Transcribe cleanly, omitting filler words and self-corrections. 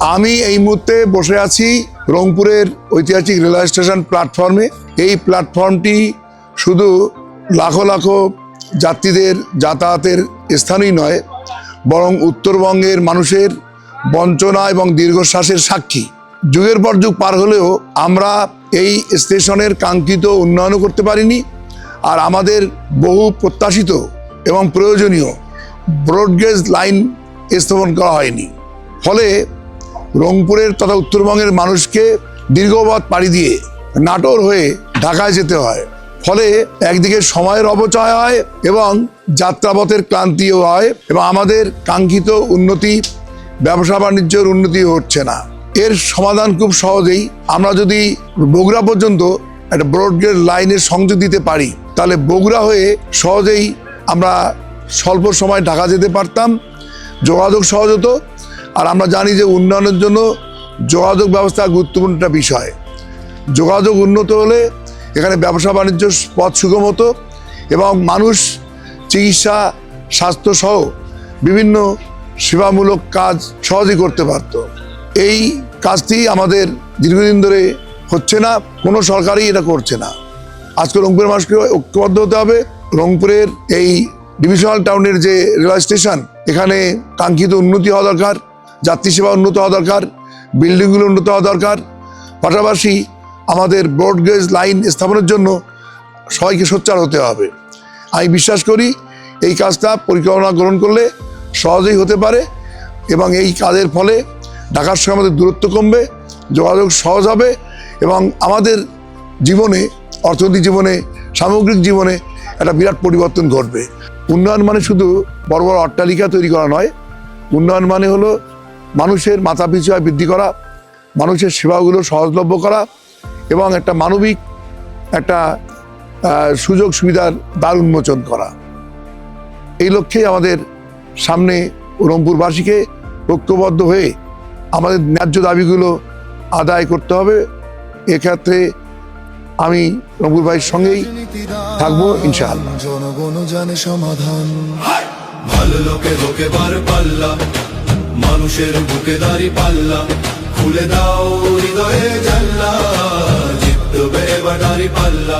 আমি এই মুহূর্তে বসে আছি রংপুরের ঐতিহাসিক রেলওয়ে স্টেশন প্ল্যাটফর্মে। এই প্ল্যাটফর্মটি শুধু লাখো লাখো যাত্রীদের যাতায়াতের স্থানই নয়, বরং উত্তরবঙ্গের মানুষের বঞ্চনা এবং দীর্ঘশ্বাসের সাক্ষী। যুগের পর যুগ পার হলেও আমরা এই স্টেশনের কাঙ্ক্ষিত উন্নয়নও করতে পারিনি, আর আমাদের বহু প্রত্যাশিত এবং প্রয়োজনীয় ব্রডগেজ লাইন স্থাপন করা হয়নি। ফলে রংপুরের তথা উত্তরবঙ্গের মানুষকে দীর্ঘপথ পাড়ি দিয়ে নাটোর হয়ে ঢাকায় যেতে হয়। ফলে একদিকে সময়ের অপচয় হয় এবং যাত্রাপথের ক্লান্তিও হয়, এবং আমাদের কাঙ্ক্ষিত উন্নতি, ব্যবসা বাণিজ্যের উন্নতি হচ্ছে না। এর সমাধান খুব সহজেই, আমরা যদি বগুড়া পর্যন্ত একটা ব্রডগেজ লাইনের সংযোগ দিতে পারি, তাহলে বগুড়া হয়ে সহজেই আমরা স্বল্প সময় ঢাকা যেতে পারতাম, যোগাযোগ সহজ হতো। আর আমরা জানি যে উন্নয়নের জন্য যোগাযোগ ব্যবস্থা গুরুত্বপূর্ণ একটা বিষয়। যোগাযোগ উন্নত হলে এখানে ব্যবসা বাণিজ্য পথ সুগম হতো এবং মানুষ চিকিৎসা, স্বাস্থ্য সহ বিভিন্ন সেবামূলক কাজ সহজেই করতে পারত। এই কাজটি আমাদের দীর্ঘদিন ধরে হচ্ছে না, কোনো সরকারই এটা করছে না। আজকে রংপুরের মানুষকে ঐক্যবদ্ধ হতে হবে। রংপুরের এই ডিভিশনাল টাউনের যে রেলওয়ে স্টেশন, এখানে কাঙ্ক্ষিত উন্নতি হওয়া দরকার, যাত্রী সেবা উন্নত হওয়া দরকার, বিল্ডিংগুলো উন্নত হওয়া দরকার। পাশাপাশি আমাদের ব্রডগেজ লাইন স্থাপনের জন্য সবাইকে সোচ্চার হতে হবে। আমি বিশ্বাস করি এই কাজটা পরিকল্পনা গ্রহণ করলে সহজেই হতে পারে, এবং এই কাজের ফলে ঢাকার সঙ্গে আমাদের দূরত্ব কমবে, যোগাযোগ সহজ হবে, এবং আমাদের জীবনে, অর্থনৈতিক জীবনে, সামগ্রিক জীবনে একটা বিরাট পরিবর্তন ঘটবে। উন্নয়ন মানে শুধু বড় বড় অট্টালিকা তৈরি করা নয়। উন্নয়ন মানে হলো মানুষের মাথাপিছু আয় বৃদ্ধি করা, মানুষের সেবাগুলো সহজলভ্য করা, এবং একটা মানবিক একটা সুযোগ সুবিধার দ্বার উন্মোচন করা। এই লক্ষ্যে আমাদের সামনে রংপুরবাসীকে ঐক্যবদ্ধ হয়ে আমাদের ন্যায্য দাবিগুলো আদায় করতে হবে। এক্ষেত্রে আমি রংপুরবাসীর সঙ্গেই থাকবো ইনশাআল্লাহ। জনগণ জানে সমাধান, ভালো লোকে লোকে বার পাল্লা, মানুষের বুকে দাঁড়ি পাল্লা, খুলে দাও হৃদয়ে জানলা, জিতবে এবার দাঁড়ি পাল্লা।